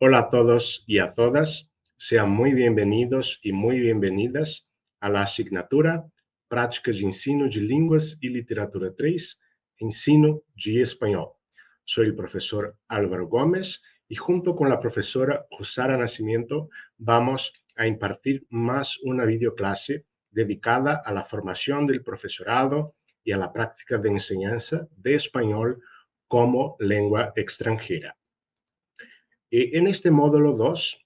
Hola a todos y a todas, sean muy bienvenidos y muy bienvenidas a la asignatura Práticas de Ensino de Línguas y Literatura 3, Ensino de Español. Soy el profesor Álvaro Gómez y junto con la profesora Rosara Nascimento vamos a impartir más una videoclase dedicada a la formación del profesorado y a la práctica de enseñanza de español como lengua extranjera. En este módulo 2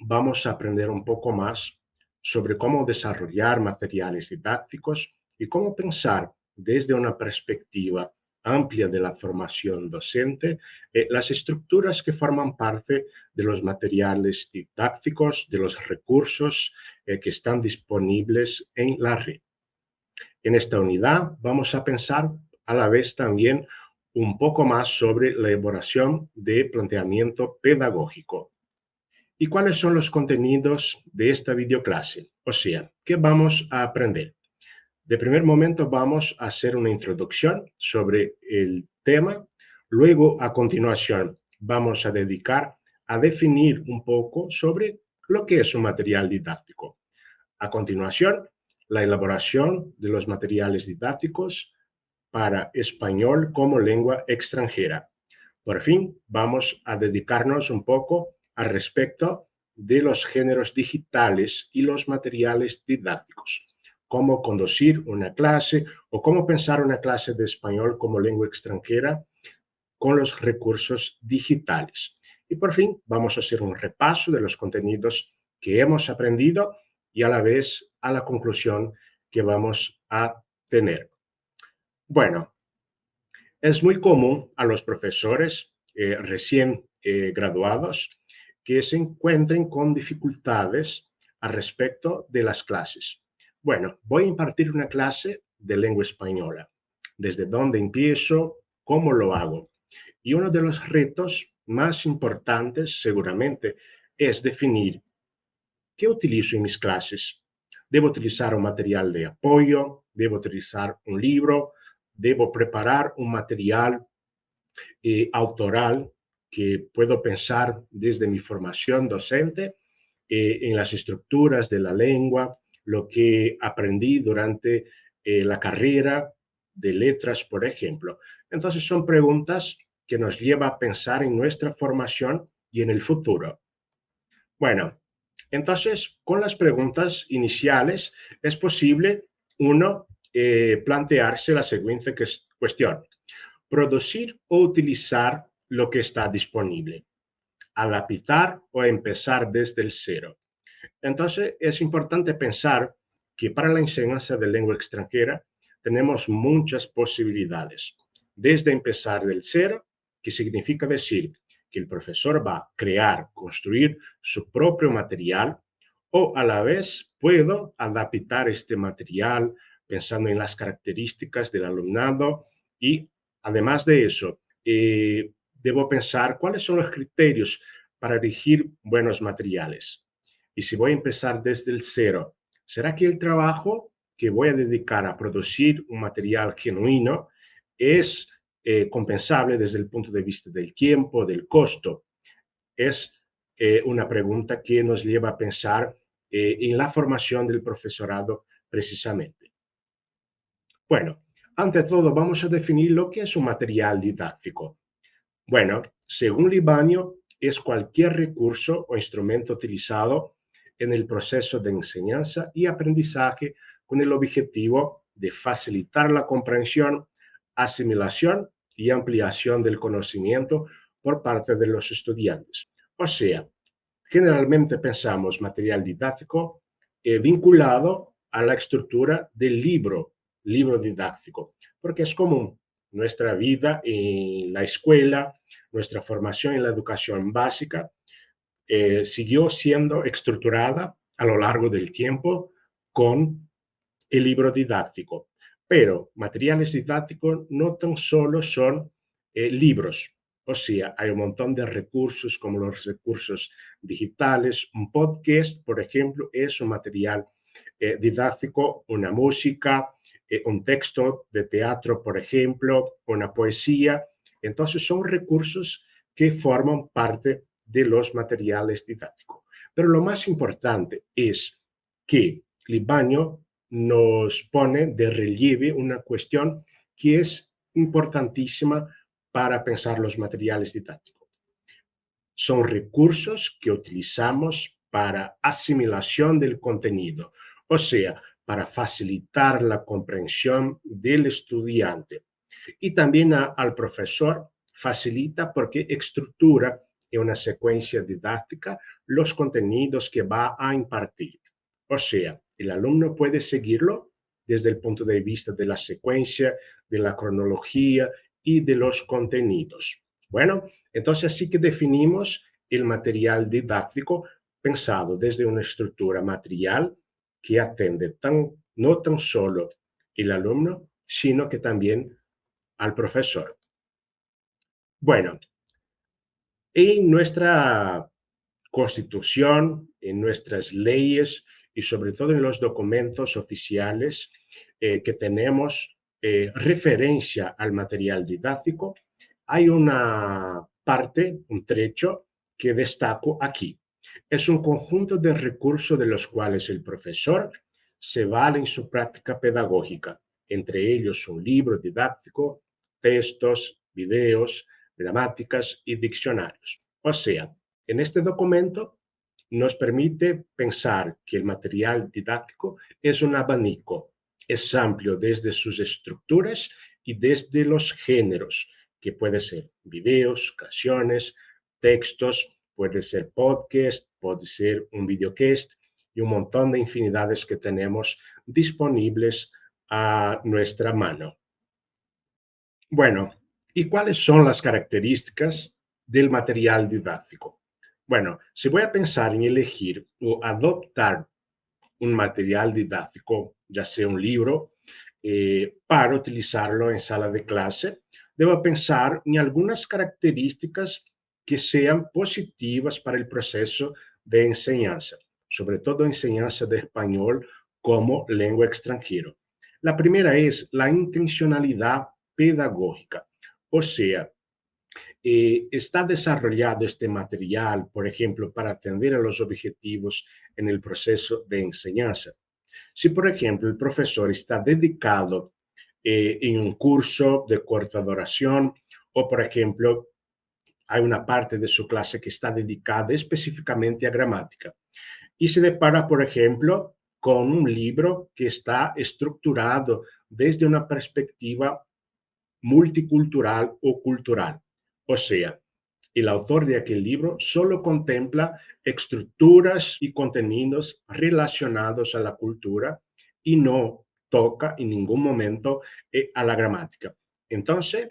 vamos a aprender un poco más sobre cómo desarrollar materiales didácticos y cómo pensar desde una perspectiva amplia de la formación docente las estructuras que forman parte de los materiales didácticos, de los recursos que están disponibles en la red. En esta unidad vamos a pensar a la vez también un poco más sobre la elaboración de planteamiento pedagógico. ¿Y cuáles son los contenidos de esta videoclase? O sea, ¿qué vamos a aprender? De primer momento vamos a hacer una introducción sobre el tema, luego a continuación vamos a dedicar a definir un poco sobre lo que es un material didáctico. A continuación, la elaboración de los materiales didácticos para español como lengua extranjera. Por fin, vamos a dedicarnos un poco al respecto de los géneros digitales y los materiales didácticos, cómo conducir una clase o cómo pensar una clase de español como lengua extranjera con los recursos digitales. Y por fin, vamos a hacer un repaso de los contenidos que hemos aprendido y a la vez a la conclusión que vamos a tener. Bueno, es muy común a los profesores recién graduados que se encuentren con dificultades al respecto de las clases. Bueno, voy a impartir una clase de lengua española. ¿Desde dónde empiezo? ¿Cómo lo hago? Y uno de los retos más importantes seguramente es definir qué utilizo en mis clases. ¿Debo utilizar un material de apoyo? ¿Debo utilizar un libro? ¿Debo preparar un material autoral que puedo pensar desde mi formación docente en las estructuras de la lengua, lo que aprendí durante la carrera de letras, por ejemplo? Entonces son preguntas que nos llevan a pensar en nuestra formación y en el futuro. Bueno, entonces con las preguntas iniciales es posible uno plantearse la siguiente cuestión: producir o utilizar lo que está disponible, adaptar o empezar desde el cero. Entonces, es importante pensar que para la enseñanza de lengua extranjera tenemos muchas posibilidades, desde empezar del cero, que significa decir que el profesor va a crear, construir su propio material, o a la vez puedo adaptar este material pensando en las características del alumnado y además de eso, debo pensar cuáles son los criterios para elegir buenos materiales. Y si voy a empezar desde el cero, ¿será que el trabajo que voy a dedicar a producir un material genuino es compensable desde el punto de vista del tiempo, del costo? Es una pregunta que nos lleva a pensar en la formación del profesorado precisamente. Bueno, ante todo vamos a definir lo que es un material didáctico. Bueno, según Libanio, es cualquier recurso o instrumento utilizado en el proceso de enseñanza y aprendizaje con el objetivo de facilitar la comprensión, asimilación y ampliación del conocimiento por parte de los estudiantes. O sea, generalmente pensamos material didáctico vinculado a la estructura del libro didáctico, porque es común. Nuestra vida en la escuela, nuestra formación en la educación básica, siguió siendo estructurada a lo largo del tiempo con el libro didáctico. Pero materiales didácticos no tan solo son libros, o sea, hay un montón de recursos como los recursos digitales. Un podcast, por ejemplo, es un material didáctico, una música, un texto de teatro, por ejemplo, una poesía. Entonces son recursos que forman parte de los materiales didácticos. Pero lo más importante es que Libánio nos pone de relieve una cuestión que es importantísima para pensar los materiales didácticos. Son recursos que utilizamos para asimilación del contenido, o sea, para facilitar la comprensión del estudiante. Y también al profesor facilita porque estructura en una secuencia didáctica los contenidos que va a impartir. O sea, el alumno puede seguirlo desde el punto de vista de la secuencia, de la cronología y de los contenidos. Bueno, entonces así que definimos el material didáctico pensado desde una estructura material que atiende no tan solo el alumno, sino que también al profesor. Bueno, en nuestra Constitución, en nuestras leyes y sobre todo en los documentos oficiales que tenemos referencia al material didáctico, hay una parte, un trecho que destaco aquí. Es un conjunto de recursos de los cuales el profesor se vale en su práctica pedagógica, entre ellos un libro didáctico, textos, videos, gramáticas y diccionarios. O sea, en este documento nos permite pensar que el material didáctico es un abanico, es amplio desde sus estructuras y desde los géneros, que puede ser videos, canciones, textos, puede ser podcast, puede ser un videocast y un montón de infinidades que tenemos disponibles a nuestra mano. Bueno, ¿y cuáles son las características del material didáctico? Bueno, si voy a pensar en elegir o adoptar un material didáctico, ya sea un libro, para utilizarlo en sala de clase, debo pensar en algunas características que sean positivas para el proceso de enseñanza, sobre todo enseñanza de español como lengua extranjera. La primera es la intencionalidad pedagógica, o sea, está desarrollado este material, por ejemplo, para atender a los objetivos en el proceso de enseñanza. Si, por ejemplo, el profesor está dedicado en un curso de corta duración o, por ejemplo, hay una parte de su clase que está dedicada específicamente a gramática y se depara, por ejemplo, con un libro que está estructurado desde una perspectiva multicultural o cultural. O sea, el autor de aquel libro solo contempla estructuras y contenidos relacionados a la cultura y no toca en ningún momento a la gramática. Entonces,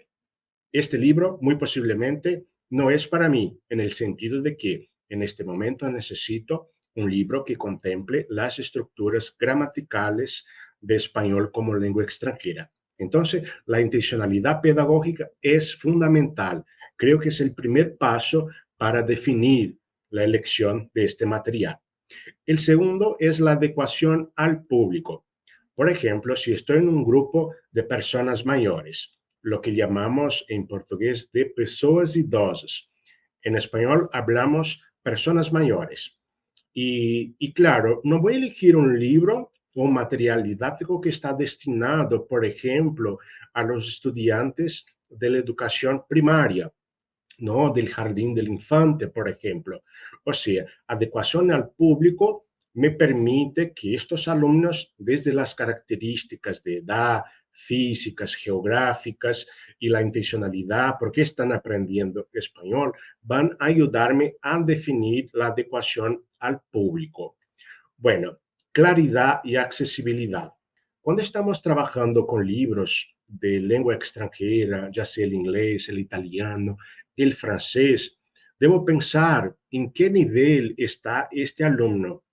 este libro muy posiblemente no es para mí, en el sentido de que en este momento necesito un libro que contemple las estructuras gramaticales de español como lengua extranjera. Entonces, la intencionalidad pedagógica es fundamental. Creo que es el primer paso para definir la elección de este material. El segundo es la adecuación al público. Por ejemplo, si estoy en un grupo de personas mayores, lo que llamamos en portugués de pessoas idosas. En español hablamos personas mayores. Y claro, no voy a elegir un libro o un material didáctico que está destinado, por ejemplo, a los estudiantes de la educación primaria, ¿no? Del jardín del infante, por ejemplo. O sea, adecuación al público me permite que estos alumnos, desde las características de edad, físicas, geográficas y la intencionalidad, porque están aprendiendo español, van a ayudarme a definir la adecuación al público. Bueno, claridad y accesibilidad. Cuando estamos trabajando con libros de lengua extranjera, ya sea el inglés, el italiano, el francés, debo pensar en qué nivel está este alumno.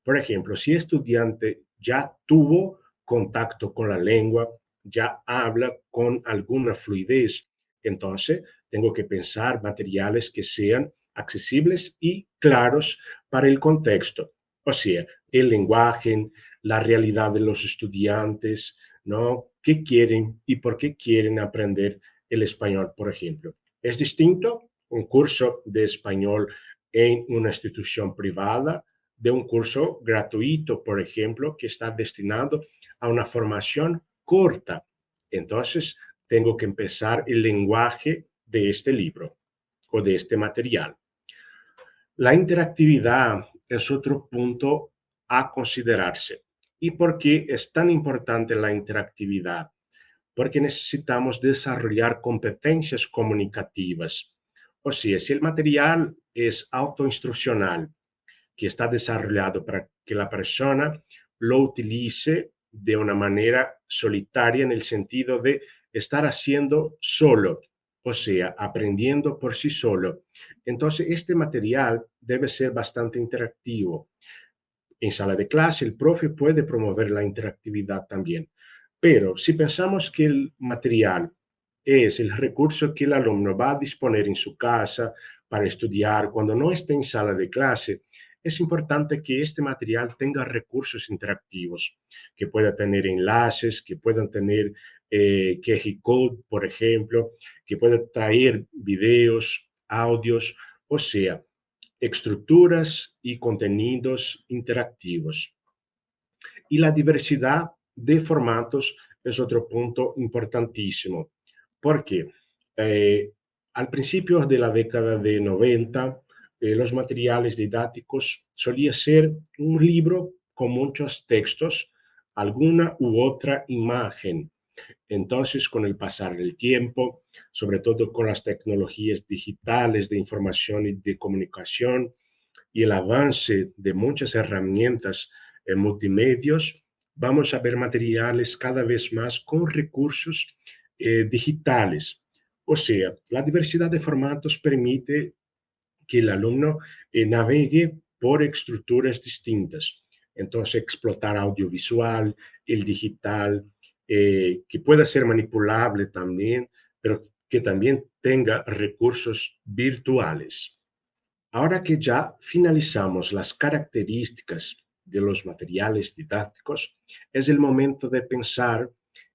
Por ejemplo, si el estudiante ya tuvo contacto con la lengua, ya habla con alguna fluidez, entonces tengo que pensar materiales que sean accesibles y claros para el contexto. O sea, el lenguaje, la realidad de los estudiantes, ¿no? ¿Qué quieren y por qué quieren aprender el español, por ejemplo? Es distinto un curso de español en una institución privada de un curso gratuito, por ejemplo, que está destinado a una formación corta. Entonces, tengo que empezar el lenguaje de este libro o de este material. La interactividad es otro punto a considerarse. ¿Y por qué es tan importante la interactividad? Porque necesitamos desarrollar competencias comunicativas. O sea, si el material es autoinstruccional, que está desarrollado para que la persona lo utilice de una manera solitaria en el sentido de estar haciendo solo, o sea, aprendiendo por sí solo. Entonces, este material debe ser bastante interactivo. En sala de clase, el profe puede promover la interactividad también. Pero si pensamos que el material es el recurso que el alumno va a disponer en su casa para estudiar cuando no esté en sala de clase, es importante que este material tenga recursos interactivos, que pueda tener enlaces, que puedan tener QR code, por ejemplo, que pueda traer videos, audios, o sea, estructuras y contenidos interactivos. Y la diversidad de formatos es otro punto importantísimo, porque al principio de la década de 90, los materiales didácticos solía ser un libro con muchos textos, alguna u otra imagen. Entonces, con el pasar del tiempo, sobre todo con las tecnologías digitales de información y de comunicación, y el avance de muchas herramientas en multimedios, vamos a ver materiales cada vez más con recursos digitales. O sea, la diversidad de formatos permite que el alumno navegue por estructuras distintas. Entonces, explotar audiovisual, el digital, que pueda ser manipulable también, pero que también tenga recursos virtuales. Ahora que ya finalizamos las características de los materiales didácticos, es el momento de pensar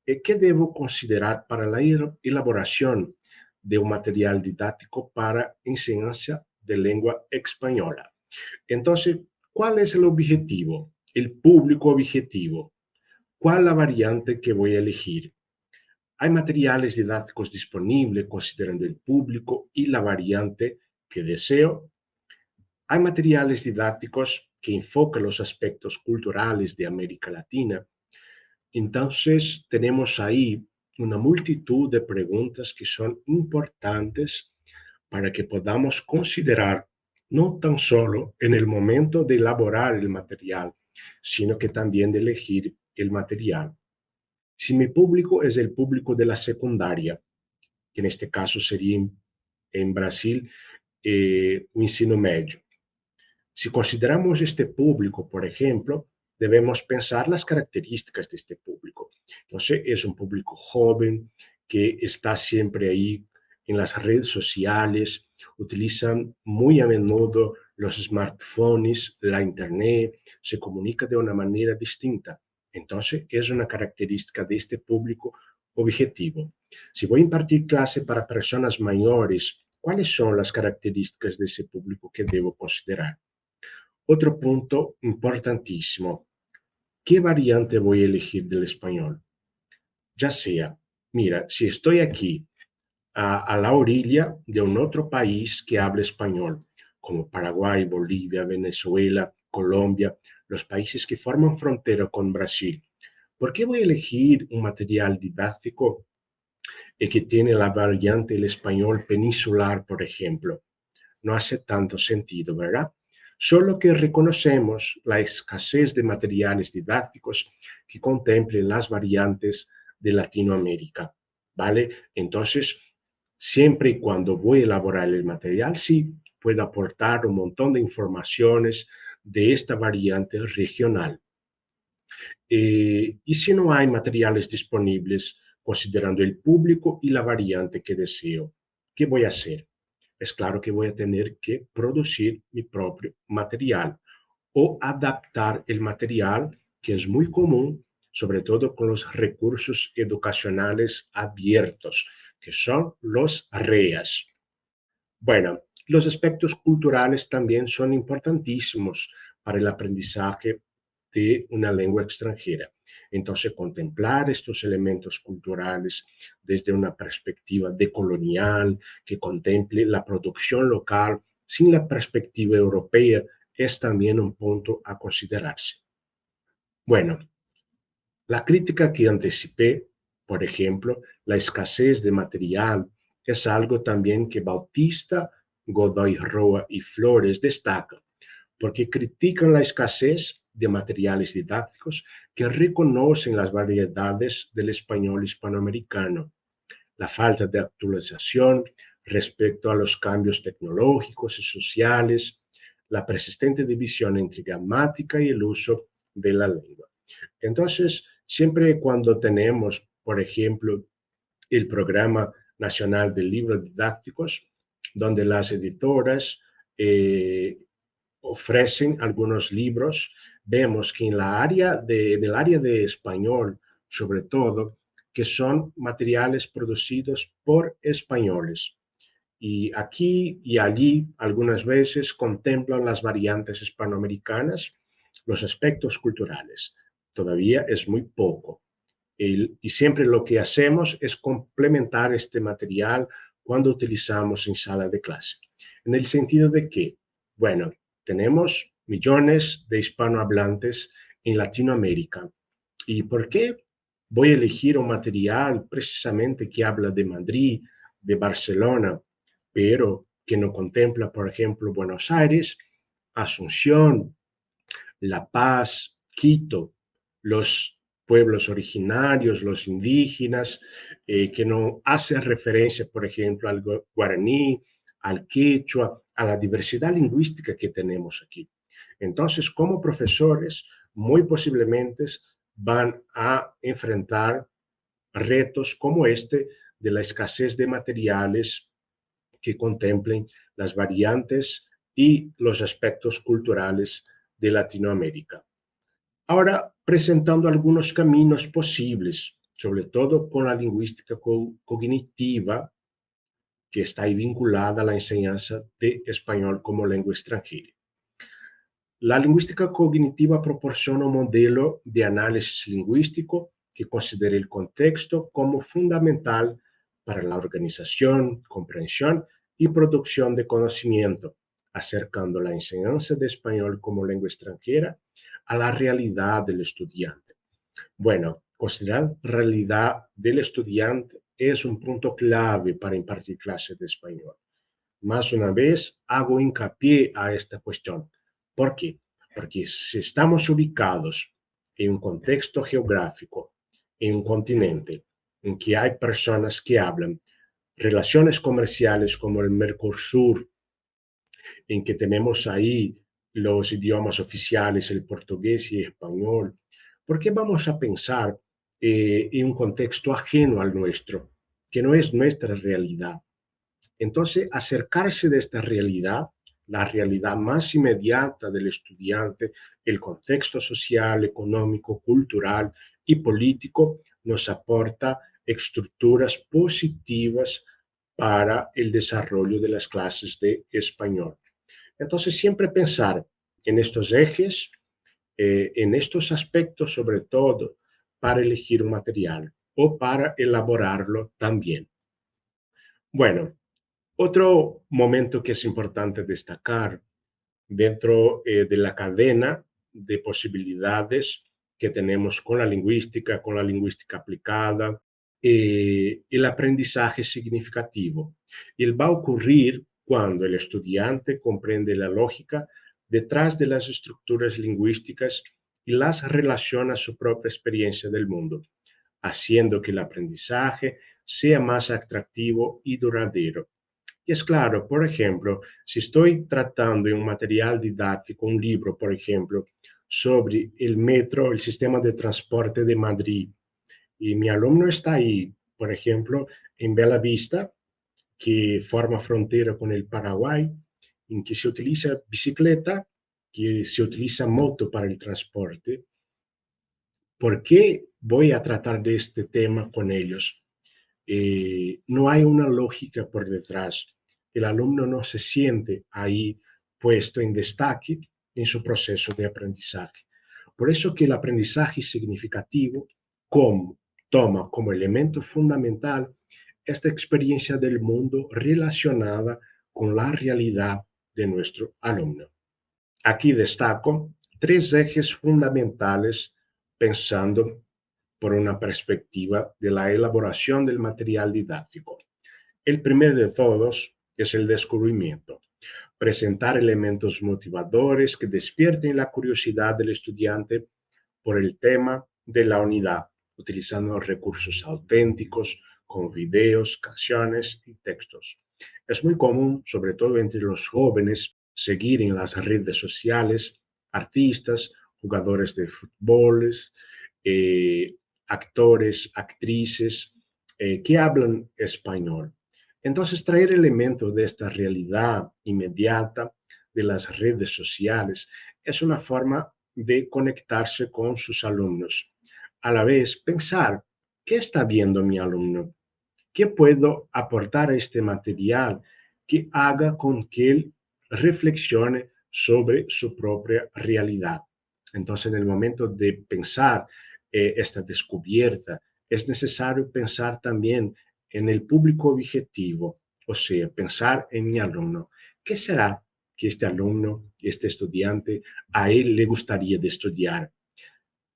qué debo considerar para la elaboración de un material didáctico para enseñanza de lengua española. Entonces, ¿cuál es el objetivo? El público objetivo. ¿Cuál la variante que voy a elegir? Hay materiales didácticos disponibles considerando el público y la variante que deseo. Hay materiales didácticos que enfocan los aspectos culturales de América Latina. Entonces, tenemos ahí una multitud de preguntas que son importantes para que podamos considerar no tan solo en el momento de elaborar el material, sino que también de elegir el material. Si mi público es el público de la secundaria, que en este caso sería en Brasil o ensino médio, si consideramos este público, por ejemplo, debemos pensar las características de este público. Entonces, es un público joven que está siempre ahí en las redes sociales, utilizan muy a menudo los smartphones, la internet, se comunica de una manera distinta. Entonces, es una característica de este público objetivo. Si voy a impartir clase para personas mayores, ¿cuáles son las características de ese público que debo considerar? Otro punto importantísimo, ¿qué variante voy a elegir del español? Ya sea, mira, si estoy aquí a la orilla de un otro país que hable español, como Paraguay, Bolivia, Venezuela, Colombia, los países que forman frontera con Brasil, ¿por qué voy a elegir un material didáctico que tiene la variante del español peninsular, por ejemplo? No hace tanto sentido, ¿verdad? Solo que reconocemos la escasez de materiales didácticos que contemplen las variantes de Latinoamérica, ¿vale? Entonces, siempre y cuando voy a elaborar el material, sí, puedo aportar un montón de informaciones de esta variante regional. Y si no hay materiales disponibles, considerando el público y la variante que deseo, ¿qué voy a hacer? Es claro que voy a tener que producir mi propio material o adaptar el material, que es muy común, sobre todo con los recursos educacionales abiertos, que son los REAS. Bueno, Los aspectos culturales también son importantísimos para el aprendizaje de una lengua extranjera. Entonces, contemplar estos elementos culturales desde una perspectiva decolonial, que contemple la producción local sin la perspectiva europea, es también un punto a considerarse. Bueno, la crítica que anticipé, por ejemplo, la escasez de material, es algo también que Bautista, Godoy Roa y Flores destacan, porque critican la escasez de materiales didácticos que reconocen las variedades del español hispanoamericano, la falta de actualización respecto a los cambios tecnológicos y sociales, la persistente división entre gramática y el uso de la lengua. Entonces, siempre cuando tenemos, por ejemplo, el Programa Nacional de Libros Didácticos, donde las editoras ofrecen algunos libros, vemos que en el área de español, sobre todo, que son materiales producidos por españoles. Y aquí y allí, algunas veces, contemplan las variantes hispanoamericanas, los aspectos culturales. Todavía es muy poco. Y siempre lo que hacemos es complementar este material cuando utilizamos en sala de clase. En el sentido de que, bueno, tenemos millones de hispanohablantes en Latinoamérica. ¿Y por qué voy a elegir un material precisamente que habla de Madrid, de Barcelona, pero que no contempla, por ejemplo, Buenos Aires, Asunción, La Paz, Quito, los pueblos originarios, los indígenas, que no hace referencia, por ejemplo, al guaraní, al quechua, a la diversidad lingüística que tenemos aquí? Entonces, como profesores, muy posiblemente van a enfrentar retos como este de la escasez de materiales que contemplen las variantes y los aspectos culturales de Latinoamérica. Ahora, presentando algunos caminos posibles, sobre todo con la lingüística cognitiva, que está ahí vinculada a la enseñanza de español como lengua extranjera. La lingüística cognitiva proporciona un modelo de análisis lingüístico que considera el contexto como fundamental para la organización, comprensión y producción de conocimiento, acercando la enseñanza de español como lengua extranjera a la realidad del estudiante. Bueno, considerar realidad del estudiante es un punto clave para impartir clases de español. Más una vez, hago hincapié a esta cuestión. ¿Por qué? Porque si estamos ubicados en un contexto geográfico, en un continente en que hay personas que hablan relaciones comerciales como el Mercosur, en que tenemos ahí los idiomas oficiales, el portugués y el español, ¿por qué vamos a pensar en un contexto ajeno al nuestro, que no es nuestra realidad? Entonces, acercarse de esta realidad, la realidad más inmediata del estudiante, el contexto social, económico, cultural y político, nos aporta estructuras positivas para el desarrollo de las clases de español. Entonces, siempre pensar en estos ejes, en estos aspectos sobre todo, para elegir un material o para elaborarlo también. Bueno, otro momento que es importante destacar dentro de la cadena de posibilidades que tenemos con la lingüística aplicada, el aprendizaje significativo. Y él va a ocurrir cuando el estudiante comprende la lógica detrás de las estructuras lingüísticas y las relaciona a su propia experiencia del mundo, haciendo que el aprendizaje sea más atractivo y duradero. Y es claro, por ejemplo, si estoy tratando en un material didáctico, un libro, por ejemplo, sobre el metro, el sistema de transporte de Madrid, y mi alumno está ahí, por ejemplo, en Bella Vista, que forma frontera con el Paraguay, en que se utiliza bicicleta, que se utiliza moto para el transporte. ¿Por qué voy a tratar de este tema con ellos? No hay una lógica por detrás. el alumno no se siente ahí puesto en destaque en su proceso de aprendizaje. Por eso que el aprendizaje significativo toma como elemento fundamental esta experiencia del mundo relacionada con la realidad de nuestro alumno. Aquí destaco tres ejes fundamentales pensando por una perspectiva de la elaboración del material didáctico. El primero de todos es el descubrimiento. Presentar elementos motivadores que despierten la curiosidad del estudiante por el tema de la unidad, utilizando recursos auténticos como videos, canciones y textos. Es muy común, sobre todo entre los jóvenes, seguir en las redes sociales artistas, jugadores de fútbol, eh, actores, actrices que hablan español. Entonces, traer elementos de esta realidad inmediata de las redes sociales es una forma de conectarse con sus alumnos. A la vez, pensar, ¿qué está viendo mi alumno? ¿Qué puedo aportar a este material que haga con que él reflexione sobre su propia realidad? Entonces, en el momento de pensar esta descubierta, es necesario pensar también en el público objetivo, o sea, pensar en mi alumno. ¿Qué será que este alumno, este estudiante, a él le gustaría de estudiar?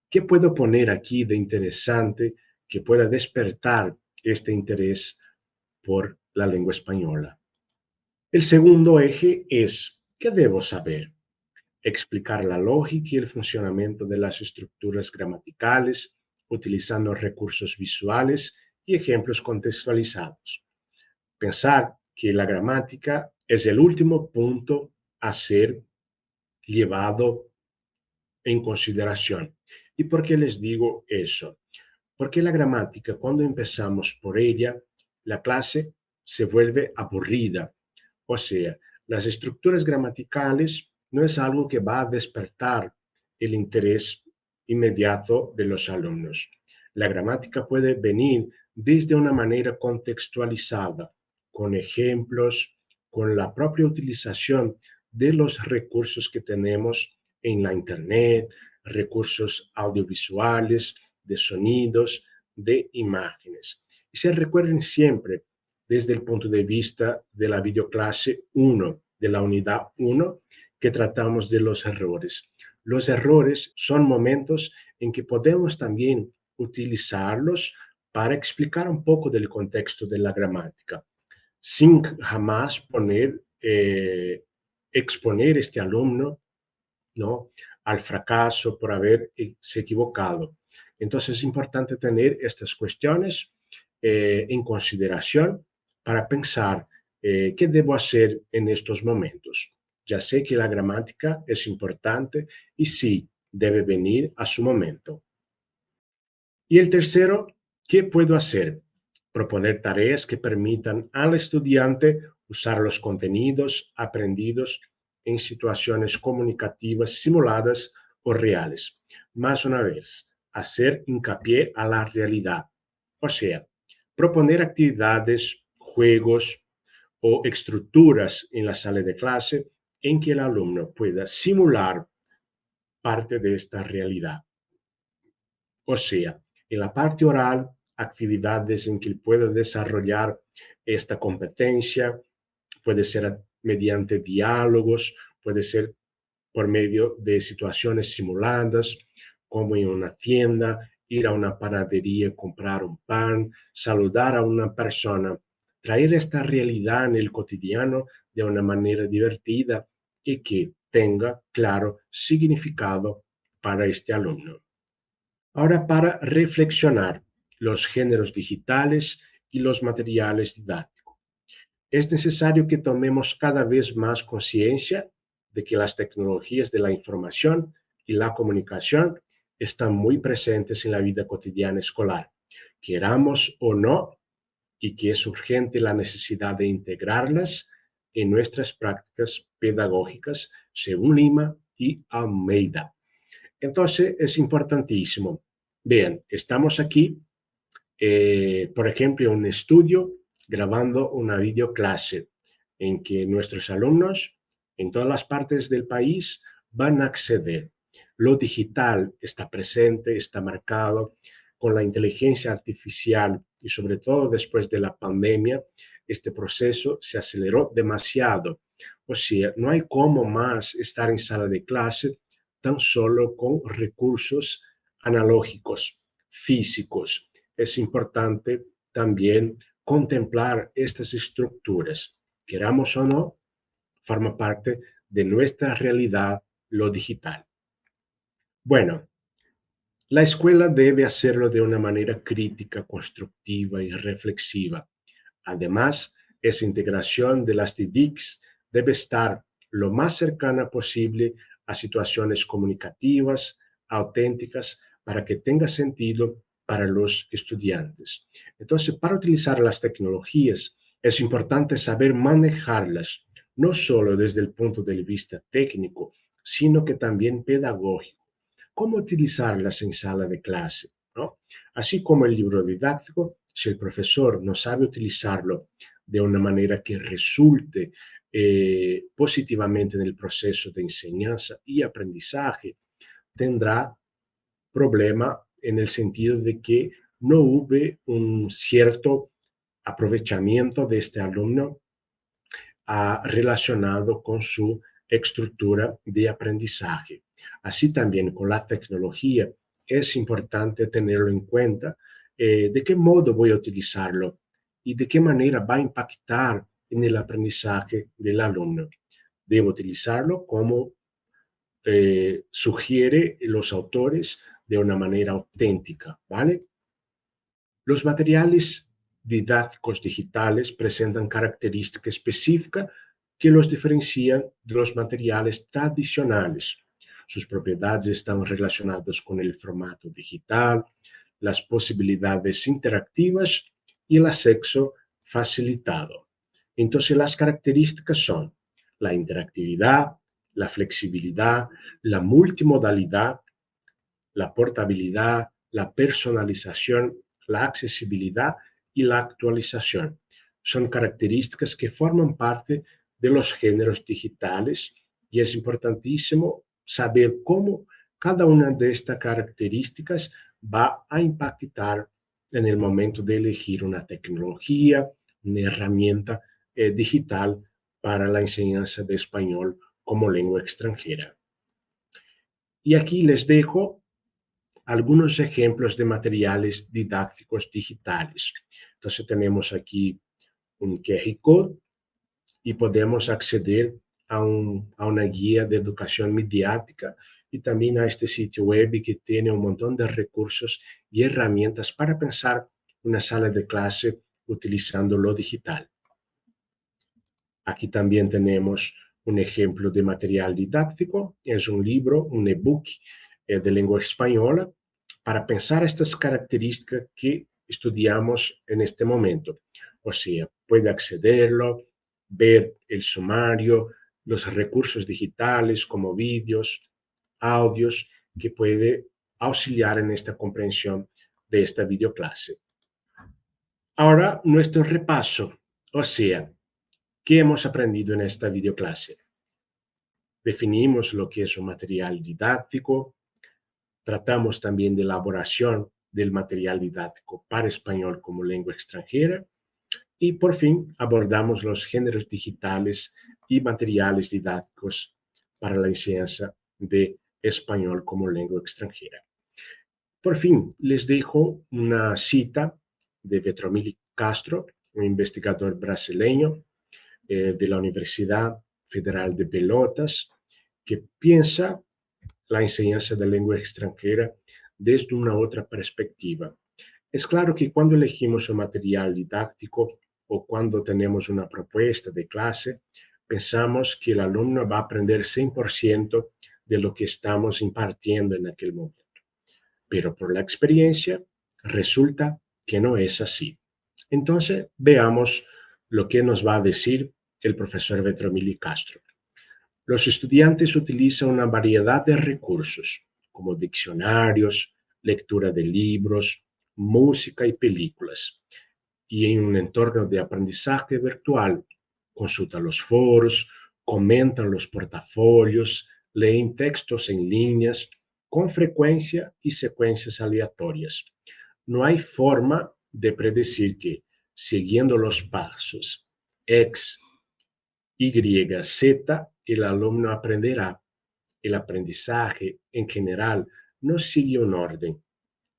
¿Qué puedo poner aquí de interesante que pueda despertar este interés por la lengua española? El segundo eje es, ¿qué debo saber? Explicar la lógica y el funcionamiento de las estructuras gramaticales, utilizando recursos visuales y ejemplos contextualizados. Pensar que la gramática es el último punto a ser llevado en consideración. ¿Y por qué les digo eso? Porque la gramática, cuando empezamos por ella, la clase se vuelve aburrida. O sea, las estructuras gramaticales no es algo que va a despertar el interés inmediato de los alumnos. La gramática puede venir desde una manera contextualizada, con ejemplos, con la propia utilización de los recursos que tenemos en la Internet, recursos audiovisuales, de sonidos, de imágenes. Y se recuerden siempre desde el punto de vista de la videoclase 1, de la unidad 1, que tratamos de los errores. Los errores son momentos en que podemos también utilizarlos para explicar un poco del contexto de la gramática, sin jamás exponer este alumno, ¿no?, al fracaso por haberse equivocado. Entonces es importante tener estas cuestiones en consideración para pensar qué debo hacer en estos momentos. Ya sé que la gramática es importante y sí, debe venir a su momento. Y el tercero, ¿qué puedo hacer? Proponer tareas que permitan al estudiante usar los contenidos aprendidos en situaciones comunicativas simuladas o reales. Más una vez, hacer hincapié a la realidad. O sea, proponer actividades, juegos o estructuras en la sala de clase en que el alumno pueda simular parte de esta realidad. O sea, en la parte oral, actividades en que pueda desarrollar esta competencia, puede ser mediante diálogos, puede ser por medio de situaciones simuladas, como en una tienda, ir a una panadería, comprar un pan, saludar a una persona, traer esta realidad en el cotidiano de una manera divertida y que tenga claro significado para este alumno. Ahora, para reflexionar los géneros digitales y los materiales didácticos, es necesario que tomemos cada vez más conciencia de que las tecnologías de la información y la comunicación están muy presentes en la vida cotidiana escolar, queramos o no, y que es urgente la necesidad de integrarlas en nuestras prácticas pedagógicas, según Lima y Almeida. Entonces, es importantísimo. Vean, estamos aquí, por ejemplo, en un estudio grabando una videoclase. en que nuestros alumnos en todas las partes del país van a acceder. Lo digital está presente, está marcado con la inteligencia artificial y sobre todo después de la pandemia, este proceso se aceleró demasiado. O sea, no hay cómo más estar en sala de clase tan solo con recursos analógicos, físicos. Es importante también contemplar estas estructuras, queramos o no, forma parte de nuestra realidad lo digital. Bueno, la escuela debe hacerlo de una manera crítica, constructiva y reflexiva. Además, esa integración de las TDICs debe estar lo más cercana posible a situaciones comunicativas, auténticas, para que tenga sentido para los estudiantes. Entonces, para utilizar las tecnologías, es importante saber manejarlas, no solo desde el punto de vista técnico, sino que también pedagógico. ¿Cómo utilizarlas en sala de clase? ¿No? Así como el libro didáctico, si el profesor no sabe utilizarlo de una manera que resulte positivamente en el proceso de enseñanza y aprendizaje, tendrá problema en el sentido de que no hubo un cierto aprovechamiento de este alumno relacionado con su estructura de aprendizaje. Así también con la tecnología es importante tenerlo en cuenta, de qué modo voy a utilizarlo y de qué manera va a impactar en el aprendizaje del alumno. Debo utilizarlo como sugiere los autores de una manera auténtica, ¿vale? Los materiales didácticos digitales presentan características específicas que los diferencian de los materiales tradicionales. Sus propiedades están relacionadas con el formato digital, las posibilidades interactivas y el acceso facilitado. Entonces, las características son la interactividad, la flexibilidad, la multimodalidad, la portabilidad, la personalización, la accesibilidad y la actualización. Son características que forman parte de los géneros digitales y es importantísimo saber cómo cada una de estas características va a impactar en el momento de elegir una tecnología, una herramienta digital para la enseñanza de español como lengua extranjera. Y aquí les dejo algunos ejemplos de materiales didácticos digitales. Entonces tenemos aquí un QR code y podemos acceder a una guía de educación mediática y también a este sitio web que tiene un montón de recursos y herramientas para pensar una sala de clase utilizando lo digital. Aquí también tenemos un ejemplo de material didáctico, es un libro, un ebook de lengua española para pensar estas características que estudiamos en este momento. O sea, puede accederlo, ver el sumario, los recursos digitales como vídeos, audios, que puede auxiliar en esta comprensión de esta videoclase. Ahora, nuestro repaso, o sea, ¿qué hemos aprendido en esta videoclase? Definimos lo que es un material didáctico, tratamos también de elaboración del material didáctico para español como lengua extranjera y por fin abordamos los géneros digitales y materiales didácticos para la enseñanza de español como lengua extranjera. Por fin, les dejo una cita de Vetromili Castro, un investigador brasileño de la Universidad Federal de Pelotas, que piensa la enseñanza de lengua extranjera desde una otra perspectiva. Es claro que cuando elegimos un material didáctico o cuando tenemos una propuesta de clase, pensamos que el alumno va a aprender 100% de lo que estamos impartiendo en aquel momento. Pero por la experiencia resulta que no es así. Entonces, veamos lo que nos va a decir el profesor Vetromili Castro. Los estudiantes utilizan una variedad de recursos, como diccionarios, lectura de libros, música y películas. Y en un entorno de aprendizaje virtual, consultan los foros, comentan los portafolios, leen textos en líneas con frecuencia y secuencias aleatorias. No hay forma de predecir que, siguiendo los pasos X, Y, Z, el alumno aprenderá. El aprendizaje, en general, no sigue un orden,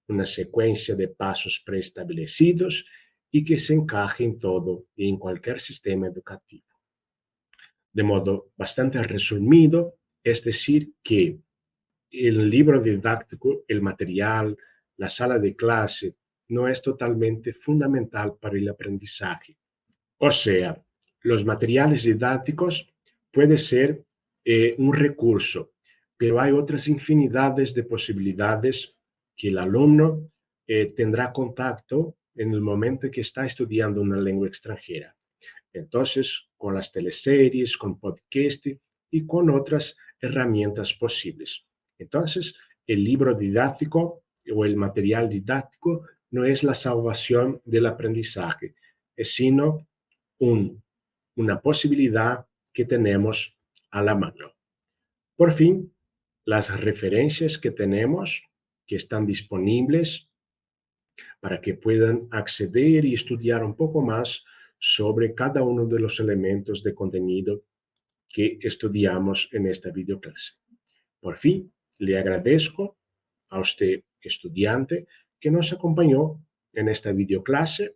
una secuencia de pasos preestablecidos y que se encaje en todo y en cualquier sistema educativo. De modo bastante resumido, es decir, que el libro didáctico, el material, la sala de clase, no es totalmente fundamental para el aprendizaje. O sea, los materiales didácticos pueden ser un recurso, pero hay otras infinidades de posibilidades que el alumno tendrá contacto en el momento que está estudiando una lengua extranjera. Entonces, con las teleseries, con podcast y con otras herramientas posibles. Entonces, el libro didáctico o el material didáctico no es la salvación del aprendizaje, sino una posibilidad que tenemos a la mano. Por fin, las referencias que tenemos, que están disponibles para que puedan acceder y estudiar un poco más sobre cada uno de los elementos de contenido que estudiamos en esta videoclase. Por fin, le agradezco a usted, estudiante, que nos acompañó en esta videoclase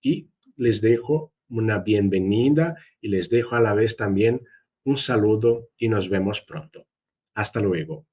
y les dejo una bienvenida y les dejo a la vez también un saludo y nos vemos pronto. Hasta luego.